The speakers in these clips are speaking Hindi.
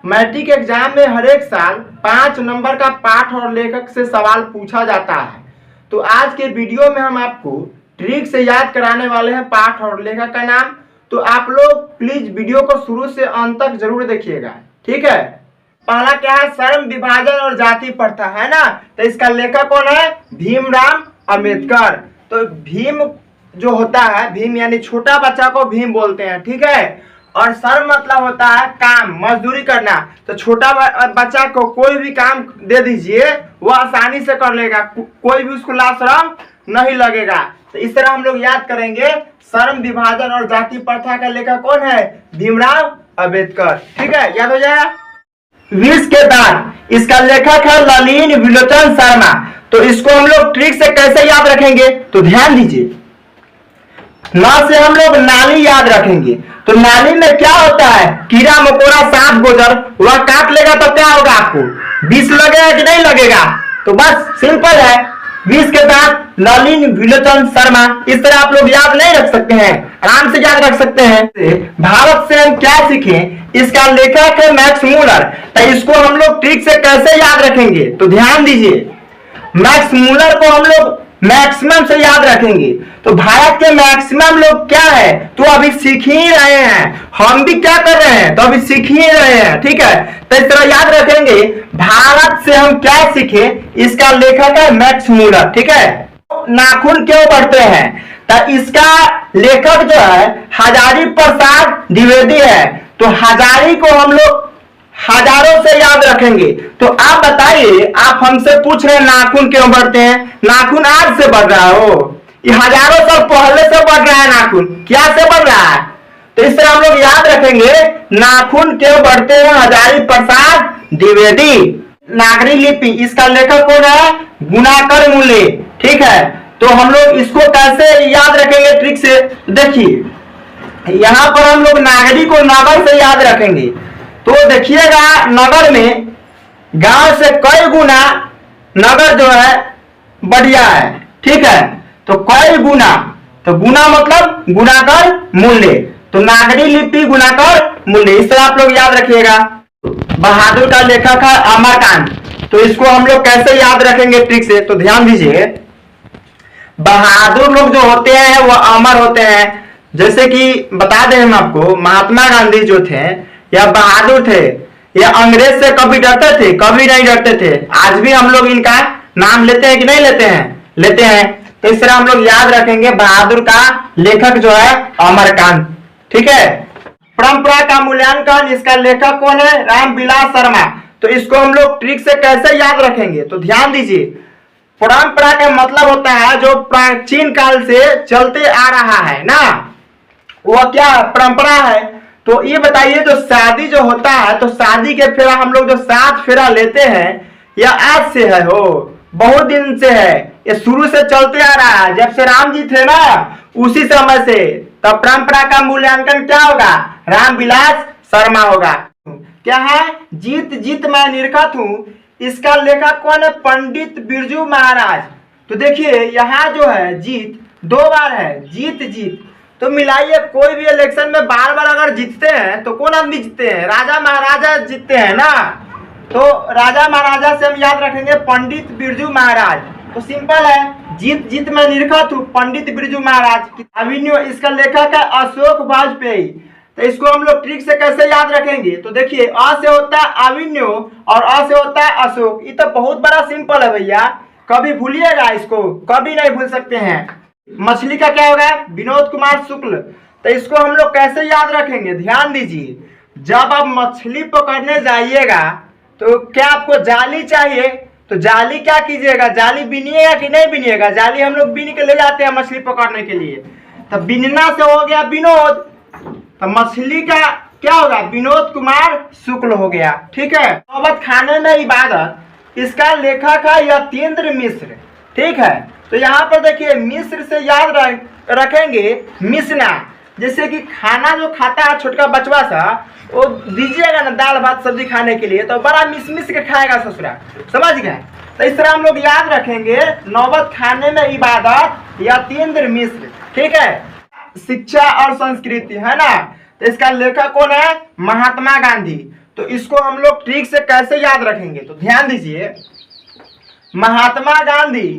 मैट्रिक एग्जाम में हर एक साल 5 नंबर का पाठ और लेखक से सवाल पूछा जाता है। तो आज के वीडियो में हम आपको ट्रिक से याद कराने वाले हैं पाठ और लेखक का नाम। तो आप लोग प्लीज वीडियो को शुरू से अंत तक जरूर देखिएगा, ठीक है। पहला क्या है, श्रम विभाजन और जाति प्रथा, है ना। तो इसका लेखक कौन है, भीमराव अंबेडकर। तो भीम जो होता है, भीम यानी छोटा बच्चा को भीम बोलते हैं, ठीक है। और श्रम मतलब होता है काम, मजदूरी करना। तो छोटा बच्चा को कोई भी काम दे दीजिए, वो आसानी से कर लेगा, कोई भी उसको लाभ श्रम नहीं लगेगा। तो इस तरह हम लोग याद करेंगे, श्रम विभाजन और जाति प्रथा का लेखक कौन है, भीमराव अंबेडकर, ठीक है, याद हो जाएगा। 20 के बाद इसका लेखक है ललिन विलोचन शर्मा। तो इसको हम लोग ट्रिक से कैसे याद रखेंगे, तो ध्यान दीजिए। न से हम लोग नाली याद रखेंगे। तो नाली में क्या होता है, कीड़ा मकोड़ा सांप गोजर, वह काट लेगा तो क्या होगा, आपको विष लगेगा कि नहीं लगेगा। तो बस सिंपल है, 20 के साथ ललिन विलोचन शर्मा। इस तरह आप लोग याद नहीं रख सकते हैं, आराम से याद रख सकते हैं। भारत से हम क्या सीखें, इसका लेखक है मैक्स मूलर। तो इसको हम लोग ट्रिक से कैसे याद रखेंगे, तो ध्यान दीजिए। मैक्स मूलर को हम लोग मैक्सिमम से याद रखेंगे। तो भारत के मैक्सिमम लोग क्या है, तो अभी सीख ही रहे हैं, हम भी क्या कर रहे हैं, तो अभी सीख ही रहे हैं, ठीक है। तो इस तरह याद रखेंगे, भारत से हम क्या सीखे, इसका लेखक है मैक्स मूलर, ठीक है। नाखून क्यों बढ़ते हैं, तो इसका लेखक जो है हजारी प्रसाद द्विवेदी है। तो हजारी को हम लोग हजारों से याद रखेंगे। तो आप बताइए, आप हमसे पूछ रहे हैं नाखून क्यों बढ़ते हैं, नाखून आज से बढ़ रहा हो, ये हजारों साल पहले से बढ़ रहा है नाखून, क्या से बढ़ रहा है। तो इस तरह हम लोग याद रखेंगे, नाखून क्यों बढ़ते हैं, हजारी प्रसाद द्विवेदी। नागरी लिपि, इसका लेखक कौन है, गुणाकर मूल्य, ठीक है। तो हम लोग इसको कैसे याद रखेंगे ट्रिक से, देखिए यहां पर हम लोग नागरी को नगर से याद रखेंगे। तो देखिएगा, नगर में गांव से कई गुना नगर जो है बढ़िया है, ठीक है। तो कई गुना, तो गुना मतलब गुणाकर मूल्य। तो नागरी लिपि गुणाकर मूल्य, इस तरह आप लोग याद रखिएगा। बहादुर का लेखक है अमरकांत। तो इसको हम लोग कैसे याद रखेंगे ट्रिक से, तो ध्यान दीजिए। बहादुर लोग जो होते हैं वो अमर होते हैं। जैसे कि बता दें हम आपको, महात्मा गांधी जो थे या बहादुर थे, या अंग्रेज से कभी डरते थे, कभी नहीं डरते थे। आज भी हम लोग इनका नाम लेते हैं कि नहीं लेते हैं, लेते हैं। तो इस तरह हम लोग याद रखेंगे, बहादुर का लेखक जो है अमरकांत, ठीक है। परंपरा का मूल्यांकन, इसका लेखक कौन है, रामविलास शर्मा। तो इसको हम लोग ट्रिक से कैसे याद रखेंगे, तो ध्यान दीजिए। परंपरा का मतलब होता है जो प्राचीन काल से चलते आ रहा है ना, वह क्या परंपरा है। तो ये बताइए, जो शादी जो होता है, तो शादी के फेरा हम लोग जो 7 फेरा लेते हैं, यह आज से है, हो बहुत दिन से है, ये शुरू से चलते आ रहा है, जब से राम जी थे ना, उसी समय से। तब परंपरा का मूल्यांकन क्या होगा, रामविलास शर्मा होगा। क्या है, जीत जीत मैं निरखत हूँ, इसका लेखक कौन है, पंडित बिरजू महाराज। तो देखिए यहाँ जो है जीत 2 बार है, जीत जीत। तो मिलाइए, कोई भी इलेक्शन में बार बार अगर जीतते हैं तो कौन आदमी जीतते हैं, राजा महाराजा जीतते हैं ना। तो राजा महाराजा से हम याद रखेंगे पंडित बिरजू महाराज। तो सिंपल है, जीत जीत में निरखत हूँ, पंडित बिरजू महाराज। अभिनव, इसका लेखक है अशोक वाजपेयी। तो इसको हम लोग ट्रिक से कैसे याद रखेंगे, तो देखिए अ से होता है अभिनव और अ से होता है अशोक। ये तो बहुत बड़ा सिंपल है भैया, कभी भूलिएगा इसको, कभी नहीं भूल सकते हैं। मछली का क्या होगा, विनोद कुमार शुक्ल। तो इसको हम लोग कैसे याद रखेंगे, ध्यान दीजिए। जब आप मछली पकड़ने जाइएगा तो क्या आपको जाली चाहिए, तो जाली क्या कीजिएगा, जाली बीनिएगा कि नहीं बीनिएगा, जाली हम लोग बीन के ले जाते हैं मछली पकड़ने के लिए। तो बीनना से हो गया विनोद, तो मछली का क्या होगा, विनोद कुमार शुक्ल हो गया, ठीक है। नौबत खाने में इबादत, इसका लेखक है यतीन्द्र मिश्र, ठीक है। तो यहाँ पर देखिए मिश्र से याद रखेंगे मिश्ना। जैसे कि खाना जो खाता है छोटका बचवा सा, वो दीजिएगा ना दाल भात सब्जी खाने के लिए, तो बड़ा मिस मिस के खाएगा ससुरा, समझ गए। तो इस तरह हम लोग याद रखेंगे, नौबत खाने में इबादत, यतीन्द्र मिश्र, ठीक है। शिक्षा और संस्कृति, है ना। तो इसका लेखक कौन है, महात्मा गांधी। तो इसको हम लोग ट्रिक से कैसे याद रखेंगे, तो ध्यान दीजिए। महात्मा गांधी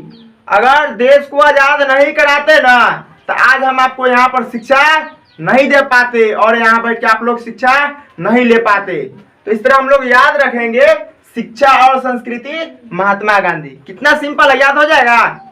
अगर देश को आजाद नहीं कराते ना, तो आज हम आपको यहाँ पर शिक्षा नहीं दे पाते और यहाँ बैठ के आप लोग शिक्षा नहीं ले पाते। तो इस तरह हम लोग याद रखेंगे शिक्षा और संस्कृति महात्मा गांधी। कितना सिंपल है, याद हो जाएगा।